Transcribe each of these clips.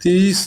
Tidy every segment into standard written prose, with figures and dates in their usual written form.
30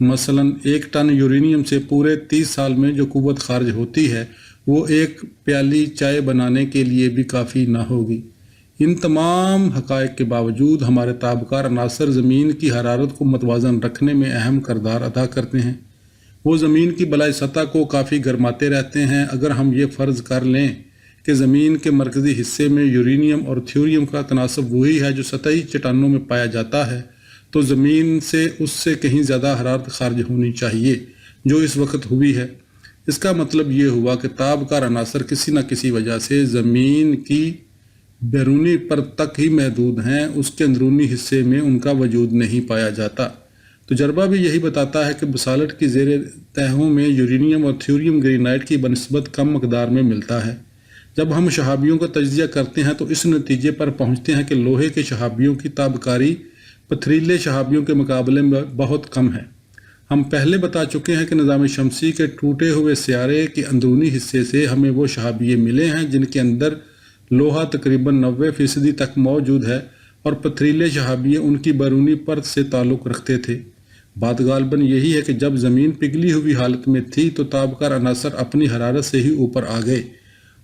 مثلاً 1 ton uranium سے پورے 30 سال میں جو قوت خارج ہوتی ہے وہ ایک پیالی چائے بنانے کے لیے بھی کافی نہ ہوگی۔ ان تمام حقائق کے باوجود ہمارے تابکار عناصر زمین کی حرارت کو متوازن رکھنے میں اہم کردار ادا کرتے ہیں۔ وہ زمین کی بالائی سطح کو کافی گرماتے رہتے ہیں۔ اگر ہم یہ فرض کر لیں کہ زمین کے مرکزی حصے میں یورینیم اور تھیوریم کا تناسب وہی ہے جو سطحی چٹانوں میں پایا جاتا ہے، تو زمین سے اس سے کہیں زیادہ حرارت خارج ہونی چاہیے جو اس وقت ہوئی ہے۔ اس کا مطلب یہ ہوا کہ تابکار عناصر کسی نہ کسی وجہ سے زمین کی بیرونی پرت تک ہی محدود ہیں، اس کے اندرونی حصے میں ان کا وجود نہیں پایا جاتا۔ تجربہ بھی یہی بتاتا ہے کہ بسالٹ کی زیر تہوں میں یورینیم اور تھیوریم گرینائٹ کی بنسبت کم مقدار میں ملتا ہے۔ جب ہم شہابیوں کا تجزیہ کرتے ہیں تو اس نتیجے پر پہنچتے ہیں کہ لوہے کے شہابیوں کی تابکاری پتھریلے شہابیوں کے مقابلے میں بہت کم ہے۔ ہم پہلے بتا چکے ہیں کہ نظام شمسی کے ٹوٹے ہوئے سیارے کے اندرونی حصے سے ہمیں وہ شہابیے ملے ہیں جن کے اندر لوہا تقریباً 90% تک موجود ہے، اور پتھریلے شہابیے ان کی بیرونی پرت سے تعلق رکھتے تھے۔ بات غالباً یہی ہے کہ جب زمین پگھلی ہوئی حالت میں تھی تو تابکار عناصر اپنی حرارت سے ہی اوپر آ گئے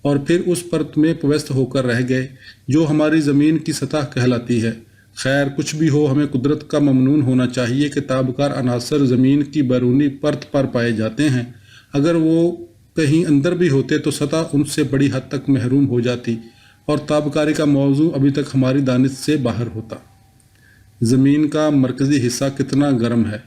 اور پھر اس پرت میں پیوست ہو کر رہ گئے جو ہماری زمین کی سطح کہلاتی ہے۔ خیر کچھ بھی ہو، ہمیں قدرت کا ممنون ہونا چاہیے کہ تابکار عناصر زمین کی بیرونی پرت پر پائے جاتے ہیں۔ اگر وہ کہیں اندر بھی ہوتے تو سطح ان سے بڑی حد تک محروم ہو جاتی اور تابکاری کا موضوع ابھی تک ہماری دانش سے باہر ہوتا۔ زمین کا مرکزی حصہ کتنا گرم ہے؟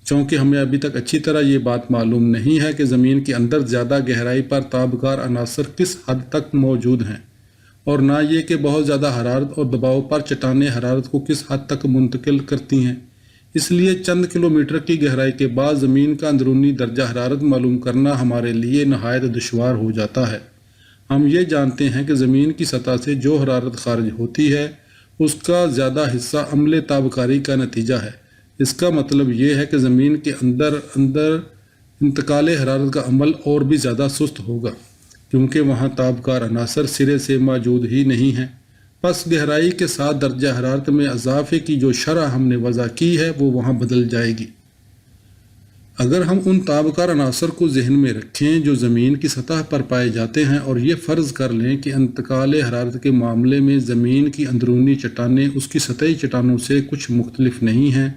چونکہ ہمیں ابھی تک اچھی طرح یہ بات معلوم نہیں ہے کہ زمین کے اندر زیادہ گہرائی پر تابکار عناصر کس حد تک موجود ہیں، اور نہ یہ کہ بہت زیادہ حرارت اور دباؤ پر چٹانیں حرارت کو کس حد تک منتقل کرتی ہیں۔ اس لیے چند کلومیٹر کی گہرائی کے بعد زمین کا اندرونی درجہ حرارت معلوم کرنا ہمارے لیے نہایت دشوار ہو جاتا ہے۔ ہم یہ جانتے ہیں کہ زمین کی سطح سے جو حرارت خارج ہوتی ہے اس کا زیادہ حصہ عمل تابکاری کا نتیجہ ہے۔ اس کا مطلب یہ ہے کہ زمین کے اندر انتقال حرارت کا عمل اور بھی زیادہ سست ہوگا کیونکہ وہاں تابکار عناصر سرے سے موجود ہی نہیں ہیں۔ پس گہرائی کے ساتھ درجہ حرارت میں اضافے کی جو شرح ہم نے وضع کی ہے وہ وہاں بدل جائے گی۔ اگر ہم ان تابکار عناصر کو ذہن میں رکھیں جو زمین کی سطح پر پائے جاتے ہیں اور یہ فرض کر لیں کہ انتقال حرارت کے معاملے میں زمین کی اندرونی چٹانیں اس کی سطحی چٹانوں سے کچھ مختلف نہیں ہیں،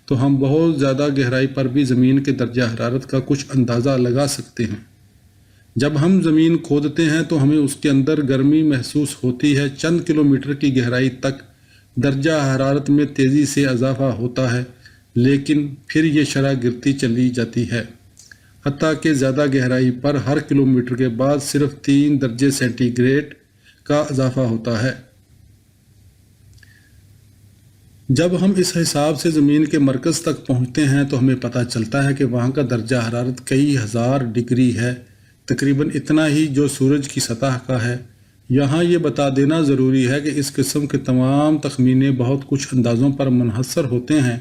تو ہم بہت زیادہ گہرائی پر بھی زمین کے درجہ حرارت کا کچھ اندازہ لگا سکتے ہیں۔ جب ہم زمین کھودتے ہیں تو ہمیں اس کے اندر گرمی محسوس ہوتی ہے۔ چند کلومیٹر کی گہرائی تک درجہ حرارت میں تیزی سے اضافہ ہوتا ہے، لیکن پھر یہ شرح گرتی چلی جاتی ہے، حتیٰ کہ زیادہ گہرائی پر ہر کلومیٹر کے بعد صرف 3 درجے سینٹی گریڈ کا اضافہ ہوتا ہے۔ جب ہم اس حساب سے زمین کے مرکز تک پہنچتے ہیں تو ہمیں پتہ چلتا ہے کہ وہاں کا درجہ حرارت کئی ہزار ڈگری ہے، تقریباً اتنا ہی جو سورج کی سطح کا ہے۔ یہاں یہ بتا دینا ضروری ہے کہ اس قسم کے تمام تخمینے بہت کچھ اندازوں پر منحصر ہوتے ہیں،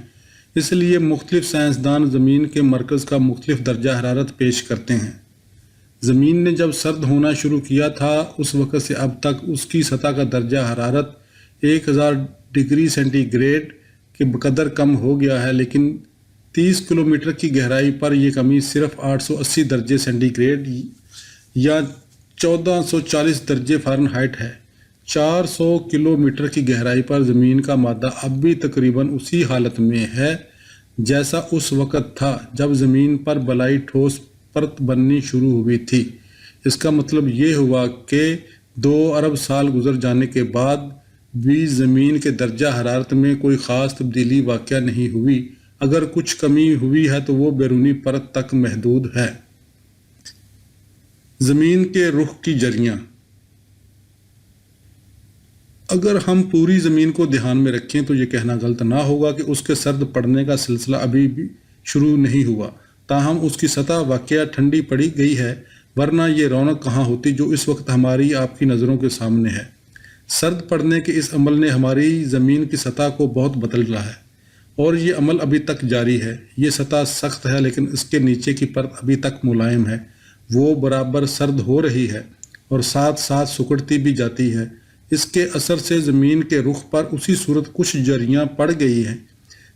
اس لیے مختلف سائنسدان زمین کے مرکز کا مختلف درجہ حرارت پیش کرتے ہیں۔ زمین نے جب سرد ہونا شروع کیا تھا اس وقت سے اب تک اس کی سطح کا درجہ حرارت 1000 ڈگری سینٹی گریڈ کے بقدر کم ہو گیا ہے، لیکن 30 کلومیٹر کی گہرائی پر یہ کمی صرف 880 درجے سینٹی گریڈ یا 1440 درجے فارنہائٹ ہے۔ 400 کلومیٹر کی گہرائی پر زمین کا مادہ اب بھی تقریباً اسی حالت میں ہے جیسا اس وقت تھا جب زمین پر بالائی ٹھوس پرت بننی شروع ہوئی تھی۔ اس کا مطلب یہ ہوا کہ 2 ارب سال گزر جانے کے بعد بھی زمین کے درجہ حرارت میں کوئی خاص تبدیلی واقع نہیں ہوئی۔ اگر کچھ کمی ہوئی ہے تو وہ بیرونی پرت تک محدود ہے۔ زمین کے رخ کی جریاں۔ اگر ہم پوری زمین کو دھیان میں رکھیں تو یہ کہنا غلط نہ ہوگا کہ اس کے سرد پڑنے کا سلسلہ ابھی بھی شروع نہیں ہوا، تاہم اس کی سطح واقعہ ٹھنڈی پڑی گئی ہے، ورنہ یہ رونق کہاں ہوتی جو اس وقت ہماری آپ کی نظروں کے سامنے ہے۔ سرد پڑنے کے اس عمل نے ہماری زمین کی سطح کو بہت بدل رہا ہے اور یہ عمل ابھی تک جاری ہے۔ یہ سطح سخت ہے لیکن اس کے نیچے کی پرت ابھی تک ملائم ہے، وہ برابر سرد ہو رہی ہے اور ساتھ ساتھ سکڑتی بھی جاتی ہے۔ اس کے اثر سے زمین کے رخ پر اسی صورت کچھ جریاں پڑ گئی ہیں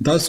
10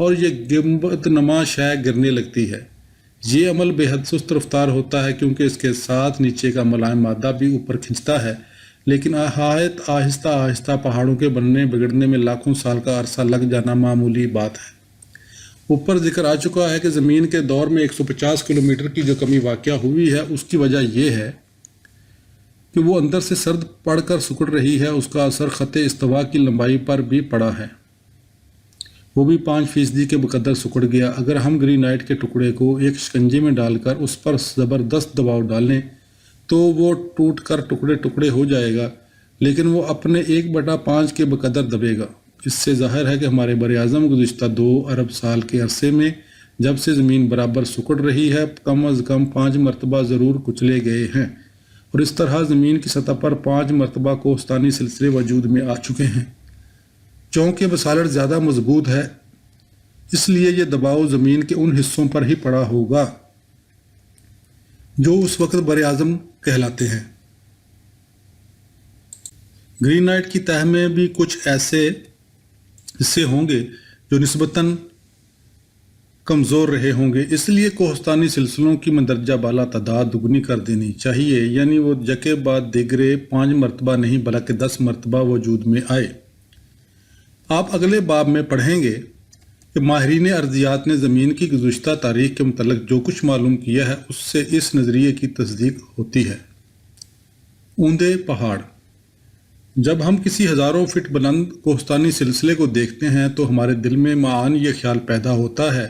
اور یہ گنبد نما شے گرنے لگتی ہے۔ یہ عمل بے حد سست رفتار ہوتا ہے کیونکہ اس کے ساتھ نیچے کا ملائم مادہ بھی اوپر کھنچتا ہے، لیکن آہستہ آہستہ پہاڑوں کے بننے بگڑنے میں لاکھوں سال کا عرصہ لگ جانا معمولی بات ہے۔ اوپر ذکر آ چکا ہے کہ زمین کے دور میں 150 کلومیٹر کی جو کمی واقع ہوئی ہے اس کی وجہ یہ ہے کہ وہ اندر سے سرد پڑ کر سکڑ رہی ہے۔ اس کا اثر خط استوا کی لمبائی پر بھی پڑا ہے، وہ بھی 5% کے بقدر سکڑ گیا۔ اگر ہم گرینائٹ کے ٹکڑے کو ایک شکنجے میں ڈال کر اس پر زبردست دباؤ ڈالیں تو وہ ٹوٹ کر ٹکڑے ٹکڑے ہو جائے گا، لیکن وہ اپنے 1/5 کے بقدر دبے گا۔ اس سے ظاہر ہے کہ ہمارے بر اعظم گزشتہ 2 ارب سال کے عرصے میں جب سے زمین برابر سکڑ رہی ہے کم از کم 5 مرتبہ ضرور کچلے گئے ہیں، اور اس طرح زمین کی سطح پر 5 مرتبہ کوہستانی سلسلے وجود میں آ چکے ہیں۔ چونکہ بسالٹ زیادہ مضبوط ہے اس لیے یہ دباؤ زمین کے ان حصوں پر ہی پڑا ہوگا جو اس وقت بر اعظم کہلاتے ہیں۔ گرینائٹ کی تہہ میں بھی کچھ ایسے حصے ہوں گے جو نسبتاً کمزور رہے ہوں گے، اس لیے کوہستانی سلسلوں کی مندرجہ بالا تعداد دگنی کر دینی چاہیے، یعنی وہ یکے بعد دیگرے 5 مرتبہ نہیں بلکہ 10 مرتبہ وجود میں آئے۔ آپ اگلے باب میں پڑھیں گے کہ ماہرین ارضیات نے زمین کی گزشتہ تاریخ کے متعلق جو کچھ معلوم کیا ہے اس سے اس نظریے کی تصدیق ہوتی ہے۔ اوندے پہاڑ۔ جب ہم کسی ہزاروں فٹ بلند کوہستانی سلسلے کو دیکھتے ہیں تو ہمارے دل میں معاً یہ خیال پیدا ہوتا ہے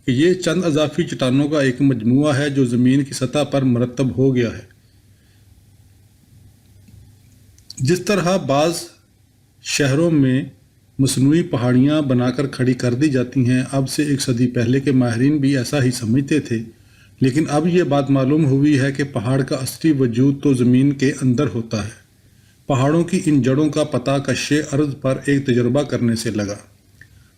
کہ یہ چند اضافی چٹانوں کا ایک مجموعہ ہے جو زمین کی سطح پر مرتب ہو گیا ہے۔ جس طرح بعض شہروں میں مصنوعی پہاڑیاں بنا کر کھڑی کر دی جاتی ہیں، اب سے 1 صدی پہلے کے ماہرین بھی ایسا ہی سمجھتے تھے، لیکن اب یہ بات معلوم ہوئی ہے کہ پہاڑ کا اصلی وجود تو زمین کے اندر ہوتا ہے۔ پہاڑوں کی ان جڑوں کا پتہ کشِ ارض پر ایک تجربہ کرنے سے لگا۔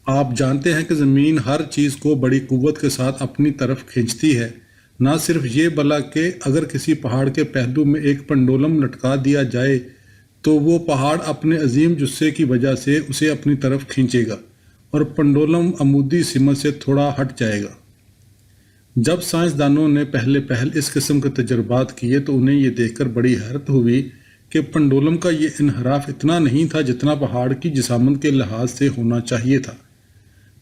آپ جانتے ہیں کہ زمین ہر چیز کو بڑی قوت کے ساتھ اپنی طرف کھینچتی ہے، نہ صرف یہ بلکہ اگر کسی پہاڑ کے پہلو میں ایک پنڈولم لٹکا دیا جائے تو وہ پہاڑ اپنے عظیم جثے کی وجہ سے اسے اپنی طرف کھینچے گا اور پنڈولم عمودی سمت سے تھوڑا ہٹ جائے گا۔ جب سائنسدانوں نے پہل اس قسم کے تجربات کیے تو انہیں یہ دیکھ کر بڑی حیرت ہوئی کہ پنڈولم کا یہ انحراف اتنا نہیں تھا جتنا پہاڑ کی جسامت کے لحاظ سے ہونا چاہیے تھا۔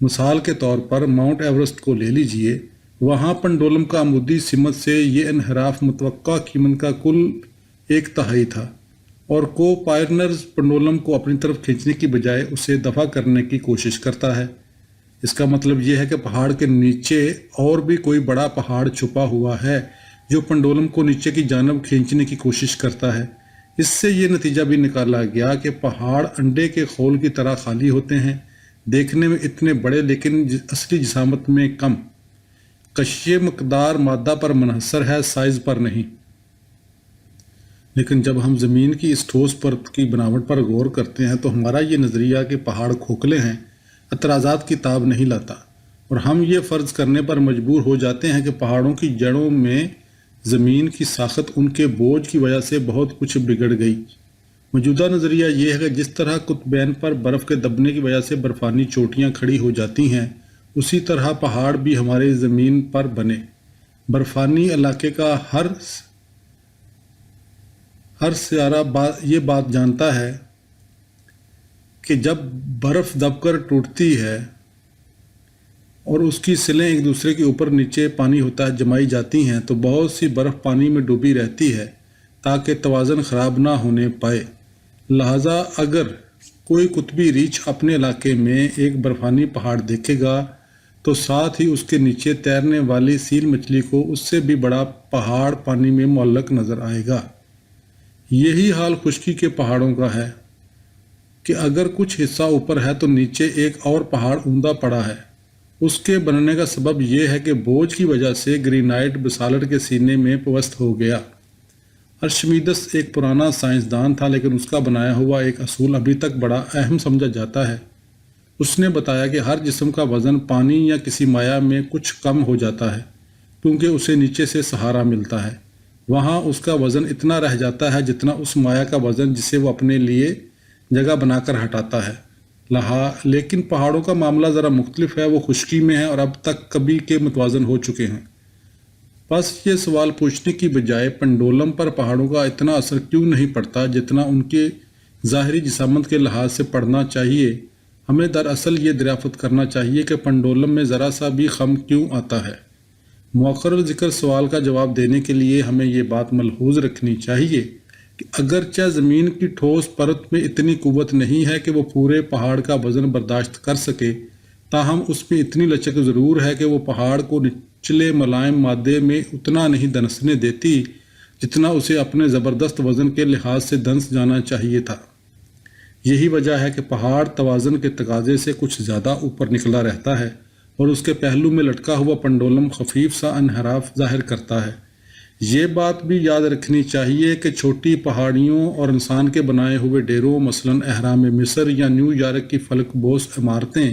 مثال کے طور پر ماؤنٹ ایورسٹ کو لے لیجئے، وہاں پنڈولم کا عمودی سمت سے یہ انحراف متوقع قیمت کا کل 1/3 تھا، اور کو پائرنرز پنڈولم کو اپنی طرف کھینچنے کی بجائے اسے دفع کرنے کی کوشش کرتا ہے۔ اس کا مطلب یہ ہے کہ پہاڑ کے نیچے اور بھی کوئی بڑا پہاڑ چھپا ہوا ہے جو پنڈولم کو نیچے کی جانب کھینچنے کی کوشش کرتا ہے۔ اس سے یہ نتیجہ بھی نکالا گیا کہ پہاڑ انڈے کے خول کی طرح خالی ہوتے ہیں، دیکھنے میں اتنے بڑے لیکن اصلی جسامت میں کم۔ کشش مقدار مادہ پر منحصر ہے، سائز پر نہیں۔ لیکن جب ہم زمین کی اس ٹھوس پرت کی بناوٹ پر غور کرتے ہیں تو ہمارا یہ نظریہ کہ پہاڑ کھوکھلے ہیں اعتراضات کی تاب نہیں لاتا، اور ہم یہ فرض کرنے پر مجبور ہو جاتے ہیں کہ پہاڑوں کی جڑوں میں زمین کی ساخت ان کے بوجھ کی وجہ سے بہت کچھ بگڑ گئی۔ موجودہ نظریہ یہ ہے کہ جس طرح قطبین پر برف کے دبنے کی وجہ سے برفانی چوٹیاں کھڑی ہو جاتی ہیں، اسی طرح پہاڑ بھی ہمارے زمین پر بنے۔ برفانی علاقے کا ہر سیارہ یہ بات جانتا ہے کہ جب برف دب کر ٹوٹتی ہے اور اس کی سلیں ایک دوسرے کے اوپر نیچے پانی ہوتا ہے جمائی جاتی ہیں تو بہت سی برف پانی میں ڈوبی رہتی ہے تاکہ توازن خراب نہ ہونے پائے۔ لہٰذا اگر کوئی قطبی ریچھ اپنے علاقے میں ایک برفانی پہاڑ دیکھے گا تو ساتھ ہی اس کے نیچے تیرنے والی سیل مچھلی کو اس سے بھی بڑا پہاڑ پانی میں معلق نظر آئے گا۔ یہی حال خشکی کے پہاڑوں کا ہے کہ اگر کچھ حصہ اوپر ہے تو نیچے ایک اور پہاڑ اوندا پڑا ہے۔ اس کے بننے کا سبب یہ ہے کہ بوجھ کی وجہ سے گرینائٹ بسالٹ کے سینے میں پوست ہو گیا۔ ارشمیدس ایک پرانا سائنسدان تھا، لیکن اس کا بنایا ہوا ایک اصول ابھی تک بڑا اہم سمجھا جاتا ہے۔ اس نے بتایا کہ ہر جسم کا وزن پانی یا کسی مائع میں کچھ کم ہو جاتا ہے کیونکہ اسے نیچے سے سہارا ملتا ہے۔ وہاں اس کا وزن اتنا رہ جاتا ہے جتنا اس مائع کا وزن جسے وہ اپنے لیے جگہ بنا کر ہٹاتا ہے۔ لیکن پہاڑوں کا معاملہ ذرا مختلف ہے، وہ خشکی میں ہے اور اب تک کبھی کے متوازن ہو چکے ہیں۔ بس یہ سوال پوچھنے کی بجائے پنڈولم پر پہاڑوں کا اتنا اثر کیوں نہیں پڑتا جتنا ان کے ظاہری جسامت کے لحاظ سے پڑنا چاہیے، ہمیں دراصل یہ دریافت کرنا چاہیے کہ پنڈولم میں ذرا سا بھی خم کیوں آتا ہے۔ مؤخر ذکر سوال کا جواب دینے کے لیے ہمیں یہ بات ملحوظ رکھنی چاہیے کہ اگرچہ زمین کی ٹھوس پرت میں اتنی قوت نہیں ہے کہ وہ پورے پہاڑ کا وزن برداشت کر سکے، تاہم اس میں اتنی لچک ضرور ہے کہ وہ پہاڑ کو نچلے ملائم مادے میں اتنا نہیں دنسنے دیتی جتنا اسے اپنے زبردست وزن کے لحاظ سے دنس جانا چاہیے تھا۔ یہی وجہ ہے کہ پہاڑ توازن کے تقاضے سے کچھ زیادہ اوپر نکلا رہتا ہے اور اس کے پہلو میں لٹکا ہوا پنڈولم خفیف سا انحراف ظاہر کرتا ہے۔ یہ بات بھی یاد رکھنی چاہیے کہ چھوٹی پہاڑیوں اور انسان کے بنائے ہوئے ڈیروں، مثلاً اہرام مصر یا نیو یارک کی فلک بوس عمارتیں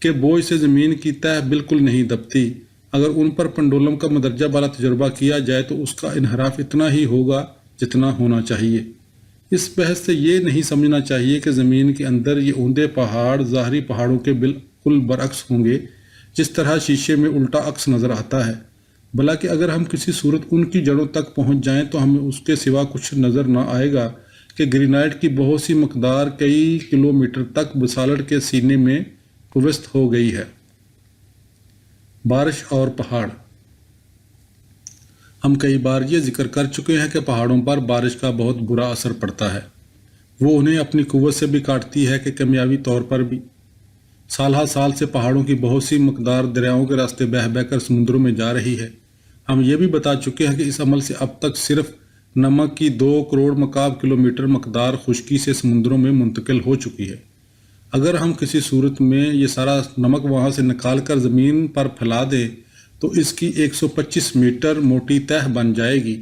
کے بوجھ سے زمین کی تہہ بالکل نہیں دبتی۔ اگر ان پر پنڈولم کا مدرجہ بالا تجربہ کیا جائے تو اس کا انحراف اتنا ہی ہوگا جتنا ہونا چاہیے۔ اس بحث سے یہ نہیں سمجھنا چاہیے کہ زمین کے اندر یہ اوندے پہاڑ ظاہری پہاڑوں کے بالکل برعکس ہوں گے، جس طرح شیشے میں الٹا عکس نظر آتا ہے، بلکہ اگر ہم کسی صورت ان کی جڑوں تک پہنچ جائیں تو ہمیں اس کے سوا کچھ نظر نہ آئے گا کہ گرینائٹ کی بہت سی مقدار کئی کلومیٹر تک بسالٹ کے سینے میں پوست ہو گئی ہے۔ بارش اور پہاڑ۔ ہم کئی بار یہ ذکر کر چکے ہیں کہ پہاڑوں پر بارش کا بہت برا اثر پڑتا ہے، وہ انہیں اپنی قوت سے بھی کاٹتی ہے کہ کیمیاوی طور پر بھی۔ سال ہر سال سے پہاڑوں کی بہت سی مقدار دریاؤں کے راستے بہہ بہہ کر سمندروں میں جا رہی ہے۔ ہم یہ بھی بتا چکے ہیں کہ اس عمل سے اب تک صرف نمک کی 2 کروڑ مکعب کلومیٹر مقدار خشکی سے سمندروں میں منتقل ہو چکی ہے۔ اگر ہم کسی صورت میں یہ سارا نمک وہاں سے نکال کر زمین پر پھیلا دیں تو اس کی 125 میٹر موٹی تہہ بن جائے گی۔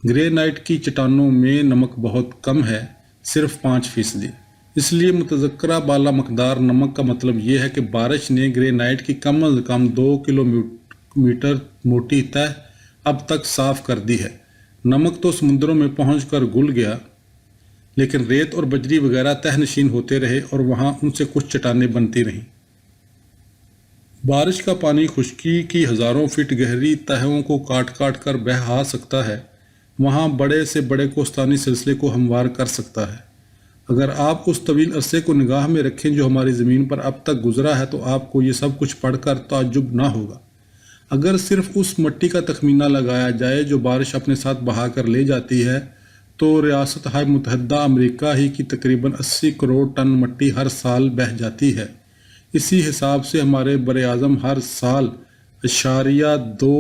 گرینائٹ کی چٹانوں میں نمک بہت کم ہے، صرف 5%۔ اس لیے متذکرہ بالا مقدار نمک کا مطلب یہ ہے کہ بارش نے گرینائٹ کی کم از کم 2 کلومیٹر موٹی تہہ اب تک صاف کر دی ہے۔ نمک تو سمندروں میں پہنچ کر گل گیا، لیکن ریت اور بجری وغیرہ تہہ نشین ہوتے رہے اور وہاں ان سے کچھ چٹانیں بنتی رہیں۔ بارش کا پانی خشکی کی ہزاروں فٹ گہری تہوں کو کاٹ کاٹ کر بہا سکتا ہے، وہاں بڑے سے بڑے کوہستانی سلسلے کو ہموار کر سکتا ہے۔ اگر آپ اس طویل عرصے کو نگاہ میں رکھیں جو ہماری زمین پر اب تک گزرا ہے تو آپ کو یہ سب کچھ پڑھ کر تعجب نہ ہوگا۔ اگر صرف اس مٹی کا تخمینہ لگایا جائے جو بارش اپنے ساتھ بہا کر لے جاتی ہے تو ریاستہائے متحدہ امریکہ ہی کی تقریباً 80 کروڑ ٹن مٹی ہر سال بہہ جاتی ہے۔ اسی حساب سے ہمارے براعظم ہر سال 0.2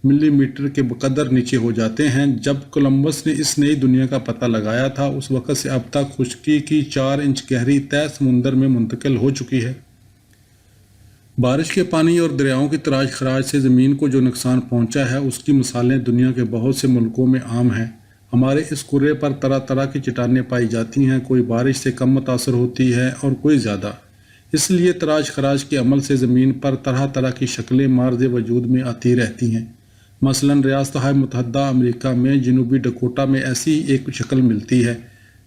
ملی میٹر کے بقدر نیچے ہو جاتے ہیں۔ جب کولمبس نے اس نئی دنیا کا پتہ لگایا تھا اس وقت سے اب تک خشکی کی 4 انچ گہری تہہ سمندر میں منتقل ہو چکی ہے۔ بارش کے پانی اور دریاؤں کی تراش خراش سے زمین کو جو نقصان پہنچا ہے اس کی مثالیں دنیا کے بہت سے ملکوں میں عام ہیں۔ ہمارے اس کرے پر طرح طرح کی چٹانیں پائی جاتی ہیں، کوئی بارش سے کم متاثر ہوتی ہے اور کوئی زیادہ۔ اس لیے تراش خراش کے عمل سے زمین پر طرح طرح کی شکلیں مارز وجود میں آتی رہتی ہیں۔ مثلاً ریاستہائے متحدہ امریکہ میں جنوبی ڈکوٹا میں ایسی ایک شکل ملتی ہے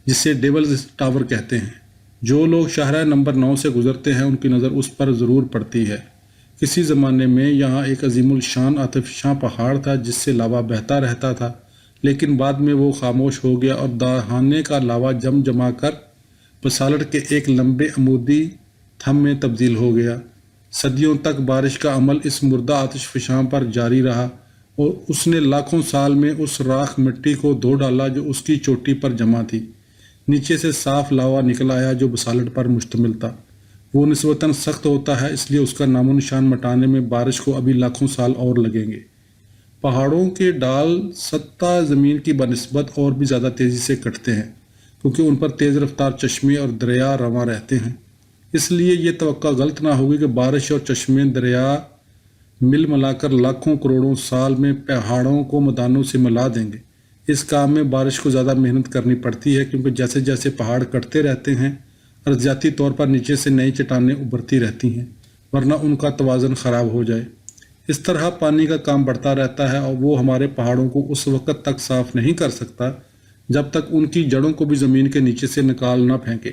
جسے ڈیولز ٹاور کہتے ہیں۔ جو لوگ شاہراہ نمبر 9 سے گزرتے ہیں ان کی نظر اس پر ضرور پڑتی ہے۔ کسی زمانے میں یہاں ایک عظیم الشان آتشفشاں پہاڑ تھا جس سے لاوا بہتا رہتا تھا، لیکن بعد میں وہ خاموش ہو گیا اور دہانے کا لاوا جمع کر بسالٹ کے ایک لمبے عمودی تھم میں تبدیل ہو گیا۔ صدیوں تک بارش کا عمل اس مردہ آتش فشاں پر جاری رہا اور اس نے لاکھوں سال میں اس راکھ مٹی کو دھو ڈالا جو اس کی چوٹی پر جمع تھی۔ نیچے سے صاف لاوا نکل آیا جو بسالٹ پر مشتمل تھا۔ وہ نسبتاً سخت ہوتا ہے، اس لیے اس کا نام و نشان مٹانے میں بارش کو ابھی لاکھوں سال اور لگیں گے۔ پہاڑوں کے ڈال سطح زمین کی بنسبت اور بھی زیادہ تیزی سے کٹتے ہیں کیونکہ ان پر تیز رفتار چشمے اور دریا رواں رہتے ہیں۔ اس لیے یہ توقع غلط نہ ہوگی کہ بارش اور چشمے دریا ملا کر لاکھوں کروڑوں سال میں پہاڑوں کو میدانوں سے ملا دیں گے۔ اس کام میں بارش کو زیادہ محنت کرنی پڑتی ہے کیونکہ جیسے جیسے پہاڑ کٹتے رہتے ہیں ارضیاتی طور پر نیچے سے نئی چٹانیں ابھرتی رہتی ہیں ورنہ ان کا توازن خراب ہو جائے۔ اس طرح پانی کا کام بڑھتا رہتا ہے اور وہ ہمارے پہاڑوں کو اس وقت تک صاف نہیں کر سکتا جب تک ان کی جڑوں کو بھی زمین کے نیچے سے نکال نہ پھینکے۔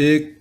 1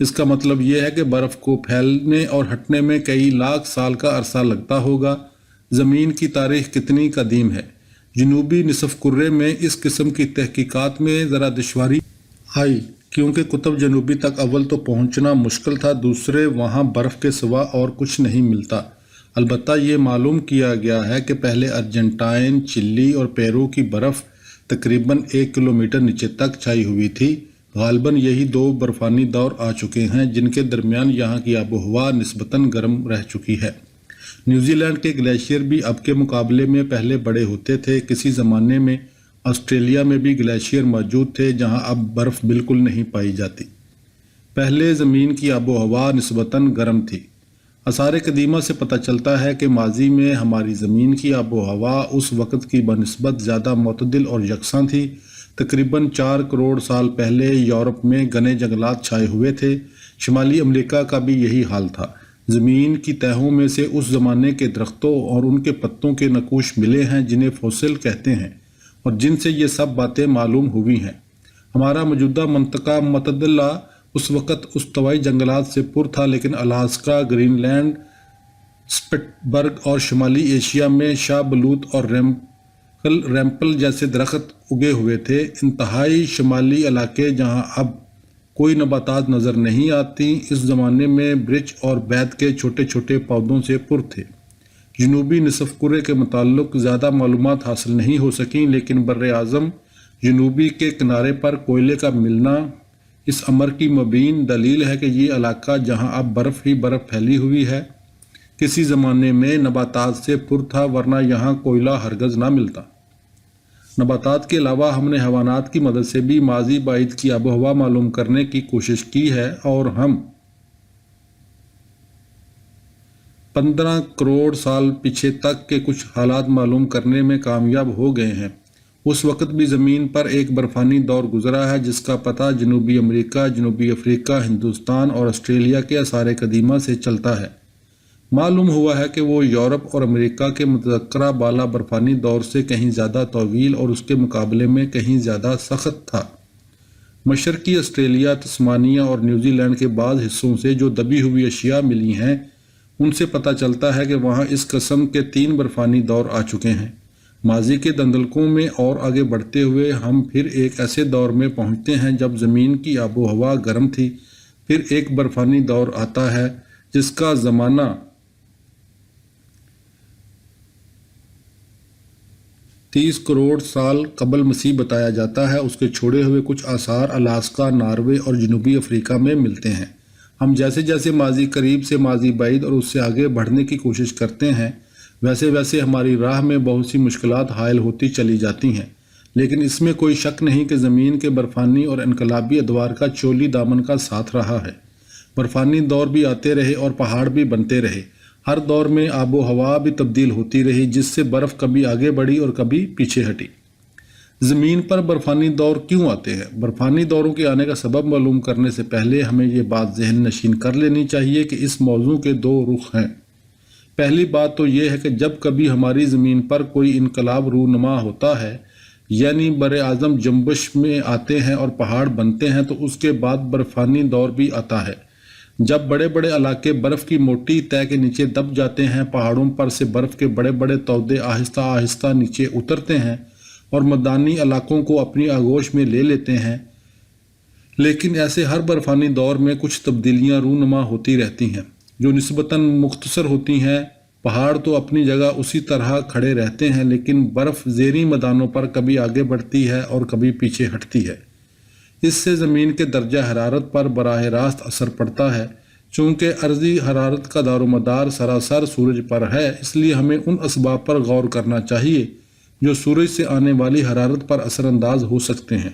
اس کا مطلب یہ ہے کہ برف کو پھیلنے اور ہٹنے میں کئی لاکھ سال کا عرصہ لگتا ہوگا۔ زمین کی تاریخ کتنی قدیم ہے۔ جنوبی نصف کرے میں اس قسم کی تحقیقات میں ذرا دشواری آئی کیونکہ قطب جنوبی تک اول تو پہنچنا مشکل تھا، دوسرے وہاں برف کے سوا اور کچھ نہیں ملتا۔ البتہ یہ معلوم کیا گیا ہے کہ پہلے ارجنٹائن، چلی اور پیرو کی برف تقریباً 1 کلومیٹر نیچے تک چھائی ہوئی تھی۔ غالباً یہی 2 برفانی دور آ چکے ہیں جن کے درمیان یہاں کی آب و ہوا نسبتاً گرم رہ چکی ہے۔ نیوزی لینڈ کے گلیشیئر بھی اب کے مقابلے میں پہلے بڑے ہوتے تھے۔ کسی زمانے میں آسٹریلیا میں بھی گلیشیئر موجود تھے جہاں اب برف بالکل نہیں پائی جاتی۔ پہلے زمین کی آب و ہوا نسبتاً گرم تھی۔ آثار قدیمہ سے پتہ چلتا ہے کہ ماضی میں ہماری زمین کی آب و ہوا اس وقت کی بنسبت زیادہ معتدل اور یکساں تھی۔ تقریباً 4 کروڑ سال پہلے یورپ میں گھنے جنگلات چھائے ہوئے تھے۔ شمالی امریکہ کا بھی یہی حال تھا۔ زمین کی تہوں میں سے اس زمانے کے درختوں اور ان کے پتوں کے نقوش ملے ہیں جنہیں فوسل کہتے ہیں اور جن سے یہ سب باتیں معلوم ہوئی ہیں۔ ہمارا موجودہ منطقہ معتدلہ اس وقت استوائی جنگلات سے پر تھا، لیکن الاسکا، گرین لینڈ، سپٹسبرگ اور شمالی ایشیا میں شاہ بلوط اور ریمپل جیسے درخت اگے ہوئے تھے۔ انتہائی شمالی علاقے جہاں اب کوئی نباتات نظر نہیں آتی، اس زمانے میں برچ اور بید کے چھوٹے چھوٹے پودوں سے پر تھے۔ جنوبی نصف کرے کے متعلق زیادہ معلومات حاصل نہیں ہو سکیں، لیکن بر اعظم جنوبی کے کنارے پر کوئلے کا ملنا اس امر کی مبین دلیل ہے کہ یہ علاقہ جہاں اب برف ہی برف پھیلی ہوئی ہے کسی زمانے میں نباتات سے پر تھا، ورنہ یہاں کوئلہ ہرگز نہ ملتا۔ نباتات کے علاوہ ہم نے حیوانات کی مدد سے بھی ماضی بعید کی آب و ہوا معلوم کرنے کی کوشش کی ہے اور ہم 15 کروڑ سال پیچھے تک کے کچھ حالات معلوم کرنے میں کامیاب ہو گئے ہیں۔ اس وقت بھی زمین پر ایک برفانی دور گزرا ہے جس کا پتہ جنوبی امریکہ، جنوبی افریقہ، ہندوستان اور آسٹریلیا کے آثار قدیمہ سے چلتا ہے۔ معلوم ہوا ہے کہ وہ یورپ اور امریکہ کے متذکرہ بالا برفانی دور سے کہیں زیادہ طویل اور اس کے مقابلے میں کہیں زیادہ سخت تھا۔ مشرقی آسٹریلیا، تسمانیہ اور نیوزی لینڈ کے بعض حصوں سے جو دبی ہوئی اشیاء ملی ہیں ان سے پتہ چلتا ہے کہ وہاں اس قسم کے 3 برفانی دور آ چکے ہیں۔ ماضی کے دندلکوں میں اور آگے بڑھتے ہوئے ہم پھر ایک ایسے دور میں پہنچتے ہیں جب زمین کی آب و ہوا گرم تھی۔ پھر ایک برفانی دور آتا ہے جس کا زمانہ 30 کروڑ سال قبل مسیح بتایا جاتا ہے۔ اس کے چھوڑے ہوئے کچھ آثار الاسکا، ناروے اور جنوبی افریقہ میں ملتے ہیں۔ ہم جیسے جیسے ماضی قریب سے ماضی بعید اور اس سے آگے بڑھنے کی کوشش کرتے ہیں ویسے ویسے ہماری راہ میں بہت سی مشکلات حائل ہوتی چلی جاتی ہیں، لیکن اس میں کوئی شک نہیں کہ زمین کے برفانی اور انقلابی ادوار کا چولی دامن کا ساتھ رہا ہے۔ برفانی دور بھی آتے رہے اور پہاڑ بھی بنتے رہے۔ ہر دور میں آب و ہوا بھی تبدیل ہوتی رہی جس سے برف کبھی آگے بڑھی اور کبھی پیچھے ہٹی۔ زمین پر برفانی دور کیوں آتے ہیں؟ برفانی دوروں کے آنے کا سبب معلوم کرنے سے پہلے ہمیں یہ بات ذہن نشین کر لینی چاہیے کہ اس موضوع کے 2 رخ ہیں۔ پہلی بات تو یہ ہے کہ جب کبھی ہماری زمین پر کوئی انقلاب رونما ہوتا ہے، یعنی بر اعظم جنبش میں آتے ہیں اور پہاڑ بنتے ہیں، تو اس کے بعد برفانی دور بھی آتا ہے۔ جب بڑے بڑے علاقے برف کی موٹی تہہ کے نیچے دب جاتے ہیں، پہاڑوں پر سے برف کے بڑے بڑے تودے آہستہ آہستہ نیچے اترتے ہیں اور میدانی علاقوں کو اپنی آغوش میں لے لیتے ہیں۔ لیکن ایسے ہر برفانی دور میں کچھ تبدیلیاں رونما ہوتی رہتی ہیں جو نسبتاً مختصر ہوتی ہیں۔ پہاڑ تو اپنی جگہ اسی طرح کھڑے رہتے ہیں، لیکن برف زیریں میدانوں پر کبھی آگے بڑھتی ہے اور کبھی پیچھے ہٹتی ہے۔ اس سے زمین کے درجہ حرارت پر براہ راست اثر پڑتا ہے۔ چونکہ ارضی حرارت کا دار و مدار سراسر سورج پر ہے، اس لیے ہمیں ان اسباب پر غور کرنا چاہیے جو سورج سے آنے والی حرارت پر اثر انداز ہو سکتے ہیں۔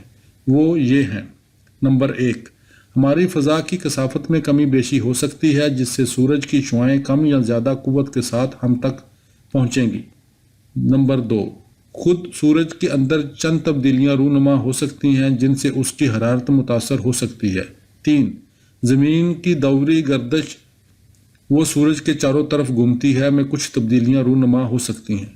وہ یہ ہیں: نمبر 1، ہماری فضا کی کثافت میں کمی بیشی ہو سکتی ہے جس سے سورج کی شعاعیں کم یا زیادہ قوت کے ساتھ ہم تک پہنچیں گی۔ نمبر 2، خود سورج کے اندر چند تبدیلیاں رونما ہو سکتی ہیں جن سے اس کی حرارت متاثر ہو سکتی ہے۔ 3، زمین کی دوری گردش وہ سورج کے چاروں طرف گھومتی ہے میں کچھ تبدیلیاں رونما ہو سکتی ہیں۔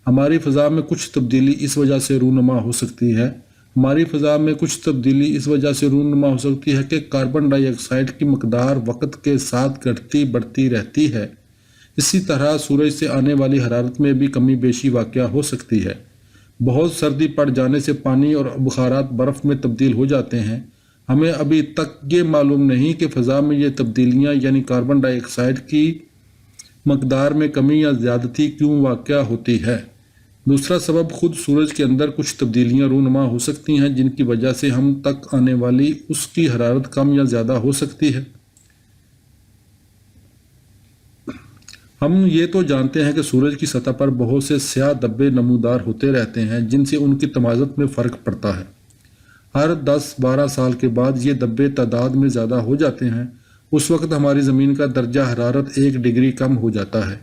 ہماری فضا میں کچھ تبدیلی اس وجہ سے رونما ہو سکتی ہے ہماری فضا میں کچھ تبدیلی اس وجہ سے رونما ہو سکتی ہے کہ کاربن ڈائی آکسائڈ کی مقدار وقت کے ساتھ گھٹتی بڑھتی رہتی ہے۔ اسی طرح سورج سے آنے والی حرارت میں بھی کمی بیشی واقع ہو سکتی ہے۔ بہت سردی پڑ جانے سے پانی اور بخارات برف میں تبدیل ہو جاتے ہیں۔ ہمیں ابھی تک یہ معلوم نہیں کہ فضا میں یہ تبدیلیاں یعنی کاربن ڈائی آکسائڈ کی مقدار میں کمی یا زیادتی کیوں واقع ہوتی ہے۔ دوسرا سبب خود سورج کے اندر کچھ تبدیلیاں رونما ہو سکتی ہیں جن کی وجہ سے ہم تک آنے والی اس کی حرارت کم یا زیادہ ہو سکتی ہے۔ ہم یہ تو جانتے ہیں کہ سورج کی سطح پر بہت سے سیاہ دھبے نمودار ہوتے رہتے ہیں جن سے ان کی تمازت میں فرق پڑتا ہے۔ ہر 10-12 سال کے بعد یہ دھبے تعداد میں زیادہ ہو جاتے ہیں۔ اس وقت ہماری زمین کا درجہ حرارت 1 ڈگری کم ہو جاتا ہے۔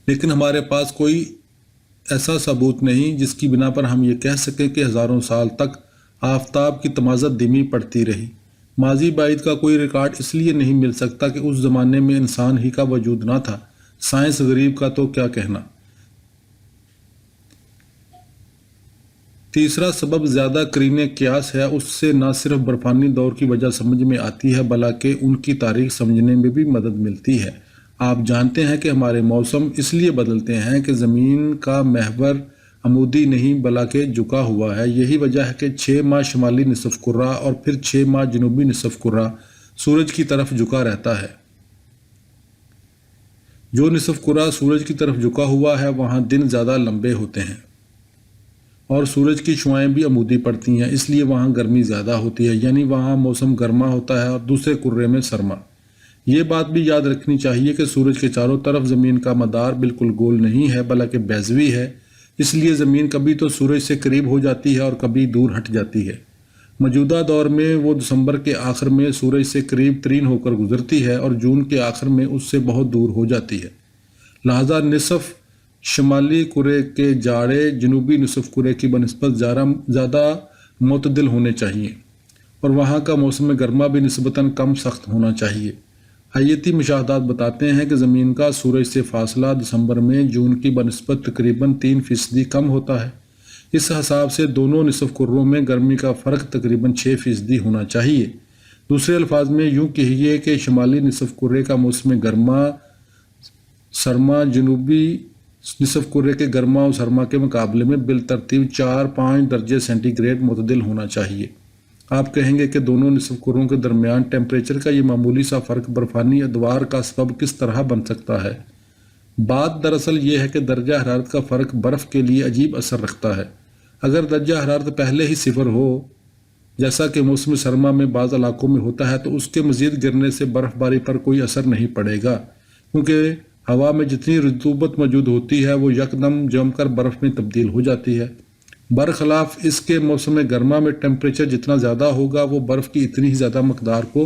لیکن ہمارے پاس کوئی ایسا ثبوت نہیں جس کی بنا پر ہم یہ کہہ سکیں کہ ہزاروں سال تک آفتاب کی تمازت دھیمی پڑتی رہی۔ ماضی بعید کا کوئی ریکارڈ اس لیے نہیں مل سکتا کہ اس زمانے میں انسان ہی کا وجود نہ تھا۔ سائنس غریب کا تو کیا کہنا۔ تیسرا سبب زیادہ قرین قیاس ہے۔ اس سے نہ صرف برفانی دور کی وجہ سمجھ میں آتی ہے بلکہ ان کی تاریخ سمجھنے میں بھی مدد ملتی ہے۔ آپ جانتے ہیں کہ ہمارے موسم اس لیے بدلتے ہیں کہ زمین کا محور عمودی نہیں بلکہ جھکا ہوا ہے۔ یہی وجہ ہے کہ 6 ماہ شمالی نصف کرہ اور پھر 6 ماہ جنوبی نصف کرہ سورج کی طرف جھکا رہتا ہے۔ جو نصف کرہ سورج کی طرف جھکا ہوا ہے وہاں دن زیادہ لمبے ہوتے ہیں اور سورج کی شعاعیں بھی عمودی پڑتی ہیں، اس لیے وہاں گرمی زیادہ ہوتی ہے، یعنی وہاں موسم گرما ہوتا ہے اور دوسرے کرے میں سرما۔ یہ بات بھی یاد رکھنی چاہیے کہ سورج کے چاروں طرف زمین کا مدار بالکل گول نہیں ہے بلکہ بیضوی ہے، اس لیے زمین کبھی تو سورج سے قریب ہو جاتی ہے اور کبھی دور ہٹ جاتی ہے۔ موجودہ دور میں وہ دسمبر کے آخر میں سورج سے قریب ترین ہو کر گزرتی ہے اور جون کے آخر میں اس سے بہت دور ہو جاتی ہے۔ لہذا نصف شمالی کرے کے جاڑے جنوبی نصف کرے کی بنسبت زیادہ معتدل ہونے چاہیے اور وہاں کا موسم گرما بھی نسبتاً کم سخت ہونا چاہیے۔ حیاتی مشاہدات بتاتے ہیں کہ زمین کا سورج سے فاصلہ دسمبر میں جون کی بنسبت تقریباً 3% کم ہوتا ہے۔ اس حساب سے دونوں نصف کروں میں گرمی کا فرق تقریباً 6% ہونا چاہیے۔ دوسرے الفاظ میں یوں کہیے کہ شمالی نصف کرے کا موسم گرما سرما جنوبی نصف کرے کے گرما اور سرما کے مقابلے میں بالترتیب 4-5 درجے سینٹی گریڈ معتدل ہونا چاہیے۔ آپ کہیں گے کہ دونوں نصف کروں کے درمیان ٹیمپریچر کا یہ معمولی سا فرق برفانی ادوار کا سبب کس طرح بن سکتا ہے؟ بات دراصل یہ ہے کہ درجہ حرارت کا فرق برف کے لیے عجیب اثر رکھتا ہے۔ اگر درجہ حرارت پہلے ہی 0 ہو جیسا کہ موسم سرما میں بعض علاقوں میں ہوتا ہے تو اس کے مزید گرنے سے برف باری پر کوئی اثر نہیں پڑے گا، کیونکہ ہوا میں جتنی رطوبت موجود ہوتی ہے وہ یکدم جم کر برف میں تبدیل ہو جاتی ہے۔ برخلاف اس کے موسم گرما میں ٹیمپریچر جتنا زیادہ ہوگا وہ برف کی اتنی ہی زیادہ مقدار کو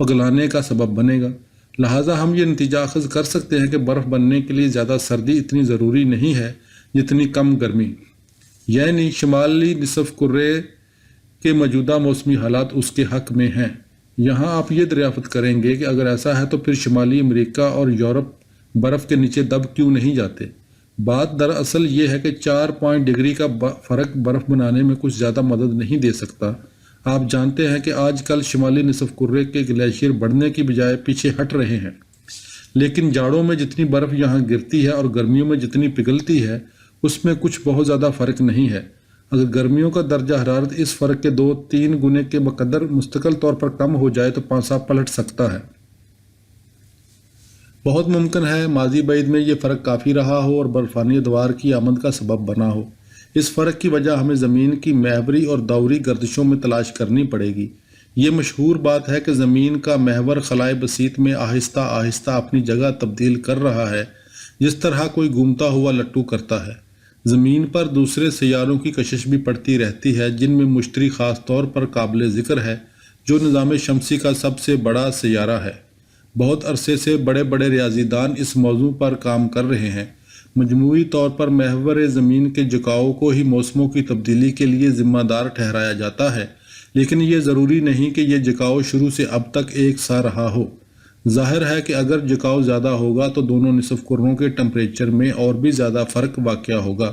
پگھلانے کا سبب بنے گا۔ لہٰذا ہم یہ نتیجہ اخذ کر سکتے ہیں کہ برف بننے کے لیے زیادہ سردی اتنی ضروری نہیں ہے جتنی کم گرمی، یعنی شمالی نصف کرے کے موجودہ موسمی حالات اس کے حق میں ہیں۔ یہاں آپ یہ دریافت کریں گے کہ اگر ایسا ہے تو پھر شمالی امریکہ اور یورپ برف کے نیچے دب کیوں نہیں جاتے؟ بات دراصل یہ ہے کہ 4 ڈگری کا فرق برف بنانے میں کچھ زیادہ مدد نہیں دے سکتا۔ آپ جانتے ہیں کہ آج کل شمالی نصف کرے کے گلیشیئر بڑھنے کی بجائے پیچھے ہٹ رہے ہیں، لیکن جاڑوں میں جتنی برف یہاں گرتی ہے اور گرمیوں میں جتنی پگھلتی ہے اس میں کچھ بہت زیادہ فرق نہیں ہے۔ اگر گرمیوں کا درجہ حرارت اس فرق کے 2-3 گنے کے بقدر مستقل طور پر کم ہو جائے تو پانسا پلٹ سکتا ہے۔ بہت ممکن ہے ماضی بعید میں یہ فرق کافی رہا ہو اور برفانی ادوار کی آمد کا سبب بنا ہو۔ اس فرق کی وجہ ہمیں زمین کی محوری اور دوری گردشوں میں تلاش کرنی پڑے گی۔ یہ مشہور بات ہے کہ زمین کا محور خلائے بسیط میں آہستہ آہستہ اپنی جگہ تبدیل کر رہا ہے، جس طرح کوئی گھومتا ہوا لٹو کرتا ہے۔ زمین پر دوسرے سیاروں کی کشش بھی پڑتی رہتی ہے جن میں مشتری خاص طور پر قابل ذکر ہے جو نظام شمسی کا سب سے بڑا سیارہ ہے۔ بہت عرصے سے بڑے بڑے ریاضی دان اس موضوع پر کام کر رہے ہیں۔ مجموعی طور پر محور زمین کے جھکاؤ کو ہی موسموں کی تبدیلی کے لیے ذمہ دار ٹھہرایا جاتا ہے، لیکن یہ ضروری نہیں کہ یہ جھکاؤ شروع سے اب تک ایک سا رہا ہو۔ ظاہر ہے کہ اگر جھکاؤ زیادہ ہوگا تو دونوں نصف کروں کے ٹمپریچر میں اور بھی زیادہ فرق واقع ہوگا۔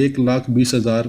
1,20,000